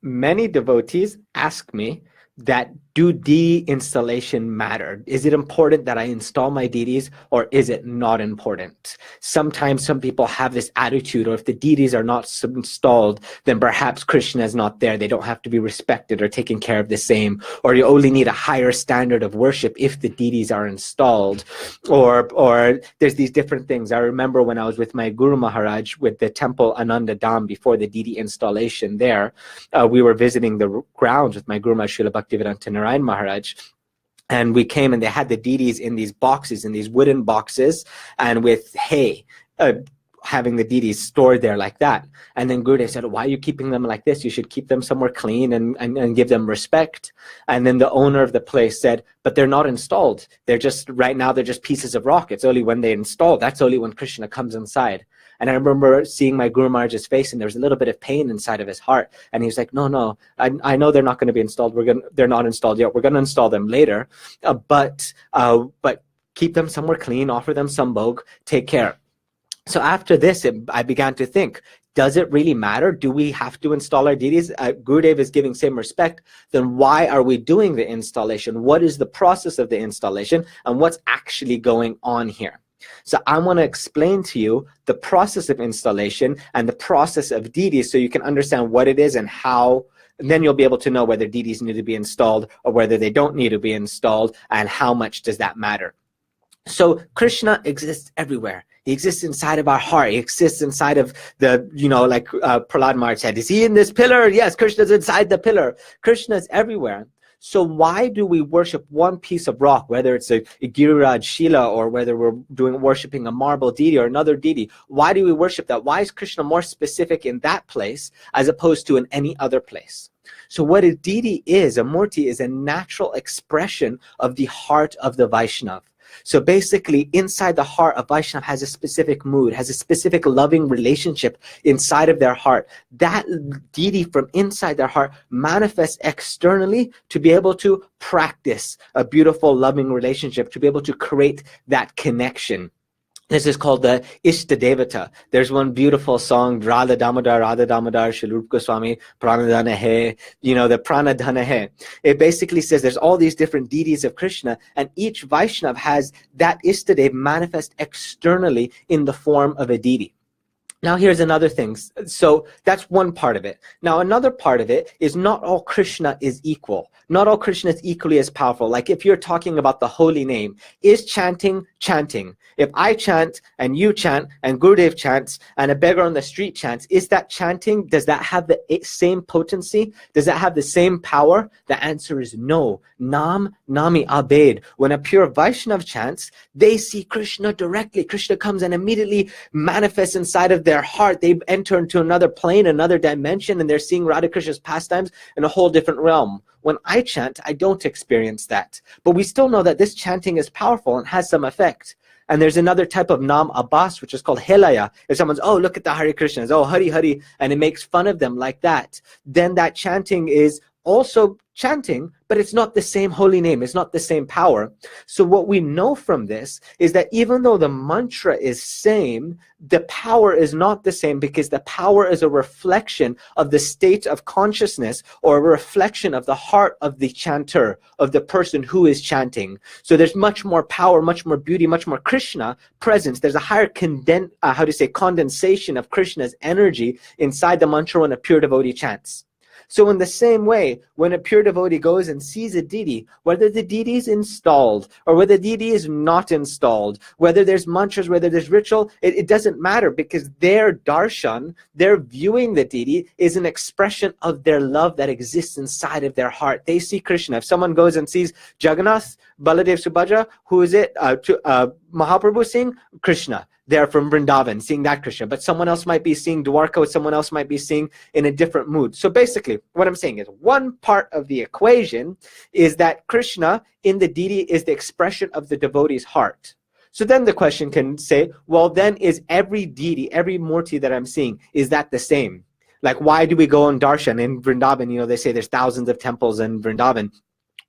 many devotees ask me that, do deity installation matter? Is it important that I install my deities, or is it not important? Sometimes some people have this attitude, or if the deities are not installed, then perhaps Krishna is not there. They don't have to be respected or taken care of the same, or you only need a higher standard of worship if the deities are installed, or there's these different things. I remember when I was with my Guru Maharaj with the temple Ananda Dham before the deity installation there, we were visiting the grounds with my Guru Maharaj Srila Bhaktivedanta Narayan Maharaj, and we came and they had the deities in these boxes, in these wooden boxes, and with hay, having the deities stored there like that. And then Gurudev said, why are you keeping them like this? You should keep them somewhere clean and give them respect. And then the owner of the place said, but they're not installed. They're just, right now, they're just pieces of rock. It's only when they install, that's only when Krishna comes inside. And I remember seeing my Guru Maharaj's face, and there was a little bit of pain inside of his heart. And he was like, no, I know they're not going to be installed. They're not installed yet. We're going to install them later. But keep them somewhere clean, offer them some bhog, take care. So after this, I began to think, does it really matter? Do we have to install our deities? Gurudev is giving same respect. Then why are we doing the installation? What is the process of the installation? And what's actually going on here? So I want to explain to you the process of installation and the process of deities so you can understand what it is and how, and then you'll be able to know whether deities need to be installed or whether they don't need to be installed, and how much does that matter. So Krishna exists everywhere. He exists inside of our heart. He exists inside of the, like Prahlad Maharaj said, is he in this pillar? Yes, Krishna's inside the pillar. Krishna is everywhere. So why do we worship one piece of rock, whether it's a Giriraj Shila or whether we're worshipping a marble deity or another deity? Why do we worship that? Why is Krishna more specific in that place as opposed to in any other place? So what a deity is, a murti, is a natural expression of the heart of the Vaishnava. So basically, inside the heart of Vaishnava has a specific mood, has a specific loving relationship inside of their heart. That deity from inside their heart manifests externally to be able to practice a beautiful, loving relationship, to be able to create that connection. This is called the Ishta Devata. There's one beautiful song, Radha Damodar, Shalup Goswami, Pranadhana Hai, the Pranadhana Hai. It basically says there's all these different deities of Krishna, and each Vaishnav has that Ishta Dev manifest externally in the form of a deity. Now here's another thing. So that's one part of it. Now another part of it is not all Krishna is equal. Not all Krishna is equally as powerful. Like if you're talking about the holy name, is chanting chanting? If I chant and you chant and Gurudev chants and a beggar on the street chants, is that chanting? Does that have the same potency? Does that have the same power? The answer is no. Nam Nami Abed. When a pure Vaishnav chants, they see Krishna directly. Krishna comes and immediately manifests inside of their heart. They enter into another plane, another dimension, and they're seeing Radha Krishna's pastimes in a whole different realm. When I chant, I don't experience that. But we still know that this chanting is powerful and has some effect. And there's another type of Nam Abbas, which is called Helaya. If someone's, oh, look at the Hare Krishnas, oh, Hari Hari, and it makes fun of them like that, then that chanting is also chanting, but it's not the same holy name. It's not the same power. So what we know from this is that even though the mantra is same, the power is not the same, because the power is a reflection of the state of consciousness, or a reflection of the heart of the chanter, of the person who is chanting. So there's much more power, much more beauty, much more Krishna presence. There's a higher condensation of Krishna's energy inside the mantra when a pure devotee chants. So in the same way, when a pure devotee goes and sees a deity, whether the deity is installed or whether the deity is not installed, whether there's mantras, whether there's ritual, it doesn't matter, because their darshan, their viewing the deity, is an expression of their love that exists inside of their heart. They see Krishna. If someone goes and sees Jagannath, Baladev, Subhadra, who is it? Mahaprabhu seeing Krishna. They're from Vrindavan, seeing that Krishna. But someone else might be seeing Dwarka, someone else might be seeing in a different mood. So basically, what I'm saying is, one part of the equation is that Krishna in the deity is the expression of the devotee's heart. So then the question can say, well, then is every deity, every murti that I'm seeing, is that the same? Like, why do we go on darshan in Vrindavan? They say there's thousands of temples in Vrindavan.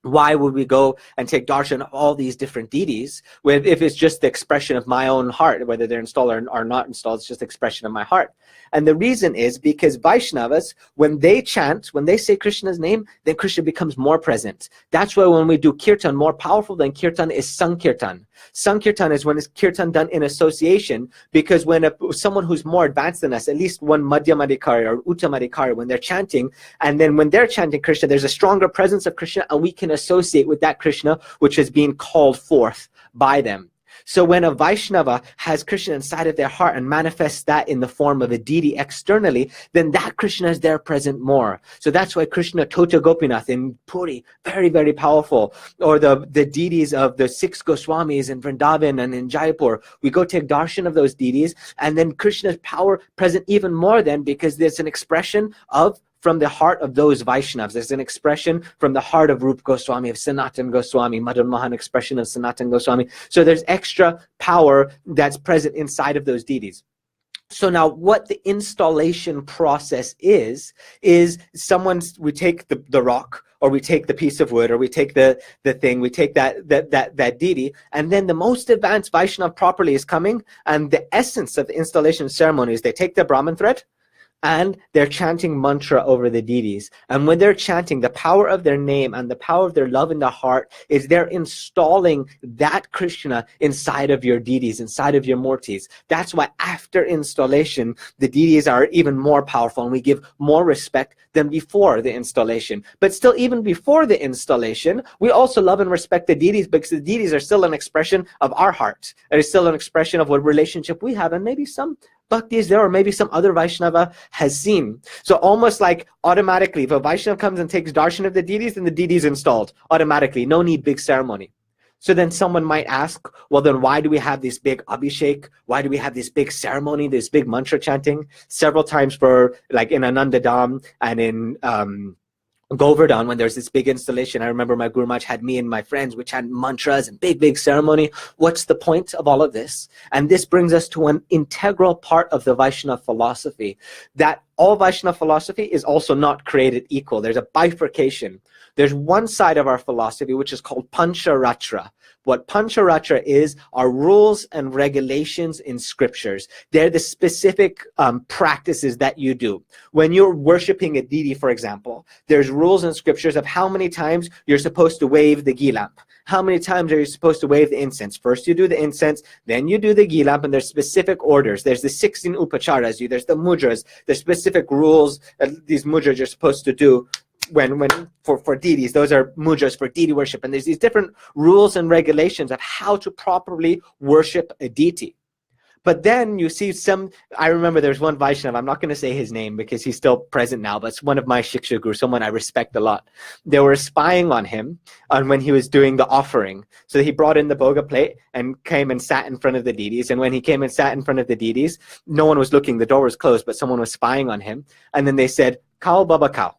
Why would we go and take darshan of all these different deities if it's just the expression of my own heart, whether they're installed or not installed, it's just the expression of my heart. And the reason is because Vaishnavas, when they chant, when they say Krishna's name, then Krishna becomes more present. That's why when we do kirtan, more powerful than kirtan is sankirtan. Sankirtan is when it's kirtan done in association, because when someone who's more advanced than us, at least one madhyamadikari or uttamadikari, when they're chanting, and then when they're chanting Krishna, there's a stronger presence of Krishna, and we can associate with that Krishna which is being called forth by them. So when a Vaishnava has Krishna inside of their heart and manifests that in the form of a deity externally, then that Krishna is there present more. So that's why Krishna Tota Gopinath in Puri, very, very powerful. Or the deities of the 6 Goswamis in Vrindavan and in Jaipur. We go take darshan of those deities, and then Krishna's power present even more then, because there's an expression from the heart of those Vaishnavas. There's an expression from the heart of Rupa Goswami, of Sanatan Goswami, Madan Mohan expression of Sanatan Goswami. So there's extra power that's present inside of those deities. So now what the installation process is we take the rock, or we take the piece of wood, or we take the thing, we take that deity, and then the most advanced Vaishnava properly is coming, and the essence of the installation ceremony is they take the Brahman thread, and they're chanting mantra over the deities. And when they're chanting, the power of their name and the power of their love in the heart is they're installing that Krishna inside of your deities, inside of your murtis. That's why after installation, the deities are even more powerful, and we give more respect than before the installation. But still, even before the installation, we also love and respect the deities, because the deities are still an expression of our heart. It is still an expression of what relationship we have, and maybe some bhakti is there, or maybe some other Vaishnava has seen. So almost like automatically, if a Vaishnava comes and takes darshan of the deities, then the deity is installed automatically. No need big ceremony. So then someone might ask, well, then why do we have this big abhishek? Why do we have this big ceremony, this big mantra chanting? Several times for, like in Ananda Dham and in Govardhan, when there's this big installation, I remember my Guru Maharaj had me and my friends, which had mantras and big ceremony. What's the point of all of this? And this brings us to an integral part of the Vaishnava philosophy, that all Vaishnava philosophy is also not created equal. There's a bifurcation. There's one side of our philosophy which is called Pancharatra. What Pancharatra is are rules and regulations in scriptures. They're the specific practices that you do. When you're worshiping a deity, for example, there's rules in scriptures of how many times you're supposed to wave the ghee lamp. How many times are you supposed to wave the incense? First you do the incense, then you do the ghee lamp, and there's specific orders. There's the 16 upacharas, there's the mudras, there's specific rules these mudras you're supposed to do for deities. Those are mudras for deity worship, and there's these different rules and regulations of how to properly worship a deity. But then you see I remember there's one Vaishnava, I'm not going to say his name because he's still present now, but it's one of my Shiksha Gurus, someone I respect a lot. They were spying on him when he was doing the offering. So he brought in the boga plate and came and sat in front of the deities. And when he came and sat in front of the deities, no one was looking, the door was closed, but someone was spying on him. And then they said, "Khao Baba Khao."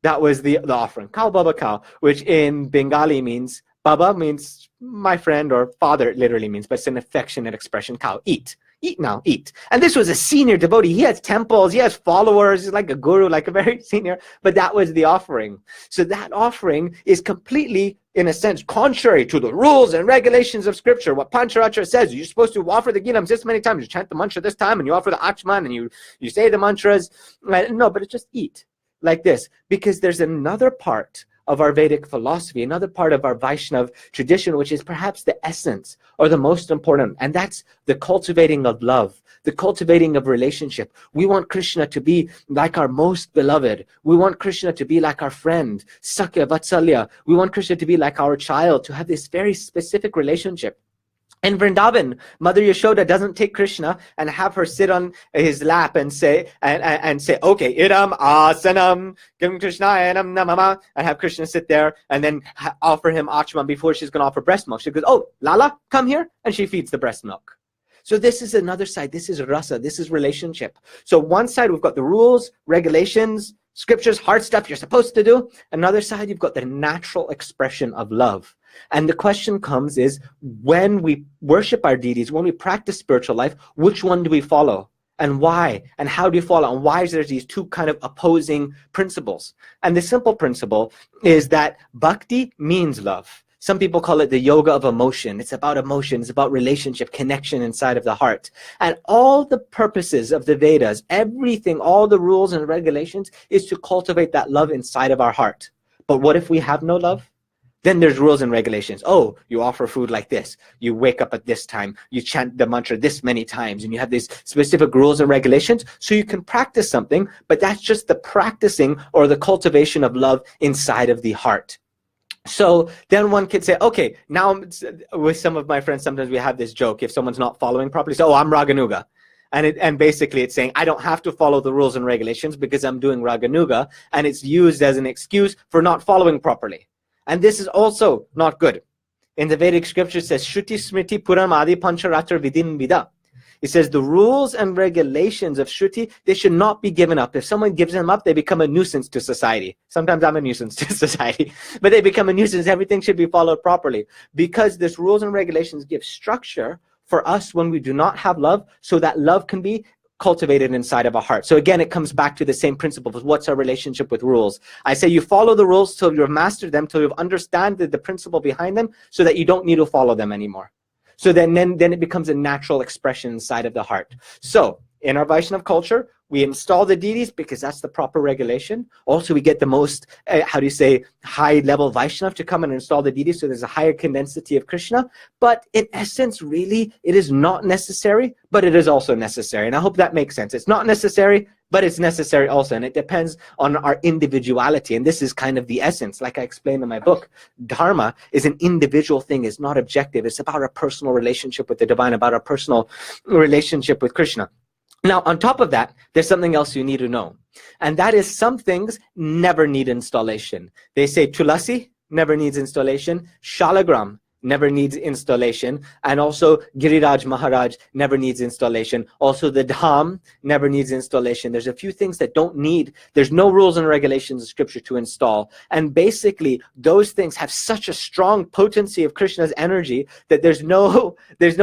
That was the offering. Khao Baba Khao, which in Bengali means, Baba means my friend, or father it literally means, but it's an affectionate expression. Khao, eat. Eat now, eat. And this was a senior devotee. He has temples, he has followers, he's like a guru, like a very senior, but that was the offering. So that offering is completely, in a sense, contrary to the rules and regulations of scripture. What Pancharatra says, you're supposed to offer the Gilam this many times, you chant the mantra this time, and you offer the Achman, and you say the mantras. No, but it's just eat. Like this, because there's another part of our Vedic philosophy, another part of our Vaishnava tradition, which is perhaps the essence or the most important, and that's the cultivating of love, the cultivating of relationship. We want Krishna to be like our most beloved. We want Krishna to be like our friend, Sakya Vatsalya. We want Krishna to be like our child, to have this very specific relationship. In Vrindavan, Mother Yashoda doesn't take Krishna and have her sit on his lap and say, okay, idam asanam kim Krishnayanam namama, and have Krishna sit there and then offer him achman before she's going to offer breast milk. She goes, "Oh, Lala, come here," and she feeds the breast milk. So this is another side. This is rasa. This is relationship. So one side, we've got the rules, regulations, scriptures, hard stuff you're supposed to do. Another side, you've got the natural expression of love. And the question comes is, when we worship our deities, when we practice spiritual life, which one do we follow? And why? And how do you follow? And why is there these two kind of opposing principles? And the simple principle is that bhakti means love. Some people call it the yoga of emotion. It's about emotion. It's about relationship, connection inside of the heart. And all the purposes of the Vedas, everything, all the rules and regulations is to cultivate that love inside of our heart. But what if we have no love? Then there's rules and regulations. Oh, you offer food like this. You wake up at this time. You chant the mantra this many times. And you have these specific rules and regulations so you can practice something. But that's just the practicing or the cultivation of love inside of the heart. So then one could say, okay, now with some of my friends, sometimes we have this joke. If someone's not following properly, so, oh, I'm Raganuga. And basically it's saying, I don't have to follow the rules and regulations because I'm doing Raganuga. And it's used as an excuse for not following properly. And this is also not good. In the Vedic scripture it says, Shruti Smriti Puram Adi Pancharatar Vidin Vida. It says the rules and regulations of Shruti, they should not be given up. If someone gives them up, they become a nuisance to society. Sometimes I'm a nuisance to society, but they become a nuisance. Everything should be followed properly because this rules and regulations give structure for us when we do not have love, so that love can be cultivated inside of a heart. So again, it comes back to the same principle of what's our relationship with rules. I say you follow the rules till you've mastered them, till you've understand the principle behind them, so that you don't need to follow them anymore. So then it becomes a natural expression inside of the heart. So in our Vaishnava culture, we install the deities because that's the proper regulation. Also, we get the most, high-level Vaishnava to come and install the deities, so there's a higher condensity of Krishna. But in essence, really, it is not necessary, but it is also necessary. And I hope that makes sense. It's not necessary, but it's necessary also. And it depends on our individuality. And this is kind of the essence, like I explained in my book. Dharma is an individual thing, it's not objective. It's about our personal relationship with the divine, about our personal relationship with Krishna. Now, on top of that, there's something else you need to know. And that is some things never need installation. They say Tulasi never needs installation. Shalagram never needs installation. And also Giriraj Maharaj never needs installation. Also the Dham never needs installation. There's a few things that don't need, there's no rules and regulations in scripture to install. And basically those things have such a strong potency of Krishna's energy that there's no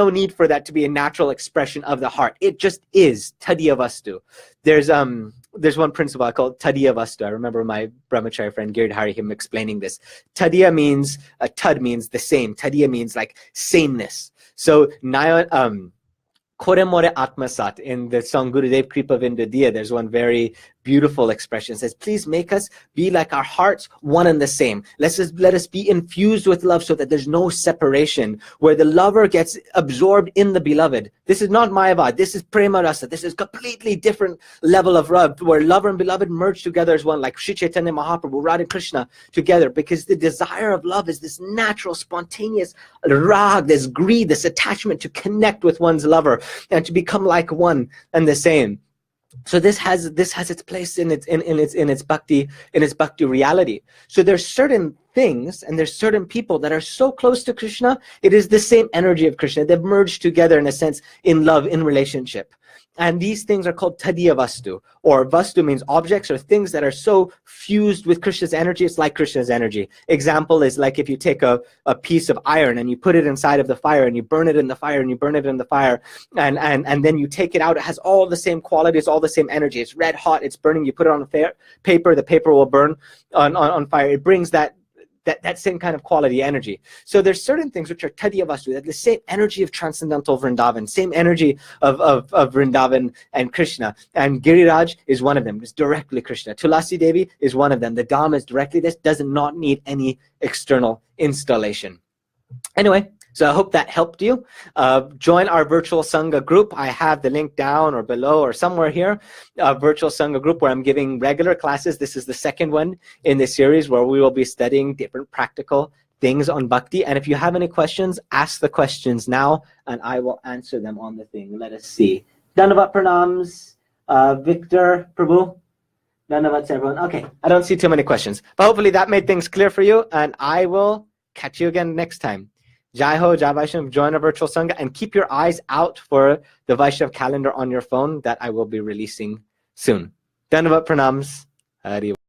need for that to be a natural expression of the heart. It just is Tadiya Vastu. There's one principle I call Tadiya Vastu. I remember my brahmachari friend Giridhari, him explaining this. Tadiya means, tad means the same. Tadiya means like sameness. So Kore more atmasat, in the song Gurudev Kripa Vindadiya, there's one very beautiful expression. It says, please make us be like our hearts, one and the same. Let us be infused with love so that there's no separation, where the lover gets absorbed in the beloved. This is not Mayavad, this is Prema Rasa. This is completely different level of love, where lover and beloved merge together as one, like Shri Chaitanya Mahaprabhu, Radha Krishna together, because the desire of love is this natural, spontaneous rag, this greed, this attachment to connect with one's lover and to become like one and the same. So this has its place in its bhakti reality. So there's certain things and there's certain people that are so close to Krishna, it is the same energy of Krishna. They've merged together in a sense in love, in relationship. And these things are called Tadiya Vastu, or Vastu means objects or things that are so fused with Krishna's energy, it's like Krishna's energy. Example is like if you take a piece of iron and you put it inside of the fire and you burn it in the fire and you burn it in the fire and then you take it out, it has all the same qualities, all the same energy. It's red hot, it's burning, you put it on paper, the paper will burn on fire. It brings that same kind of quality energy. So there's certain things which are Tadiya Vastu, that the same energy of transcendental Vrindavan, same energy of Vrindavan and Krishna. And Giriraj is one of them. It's directly Krishna. Tulasi Devi is one of them. The Dham is directly this, does not need any external installation. Anyway, so I hope that helped you. Join our virtual Sanga group. I have the link down or below or somewhere here. Virtual Sanga group where I'm giving regular classes. This is the second one in the series where we will be studying different practical things on bhakti. And if you have any questions, ask the questions now and I will answer them on the thing. Let us see. Dhanavat pranams, Victor, Prabhu. Dhanavat everyone. Okay, I don't see too many questions. But hopefully that made things clear for you and I will catch you again next time. Jai Ho, Jai Vaishnav, join our virtual Sangha and keep your eyes out for the Vaishnav calendar on your phone that I will be releasing soon. Dhanavat pranams. Hari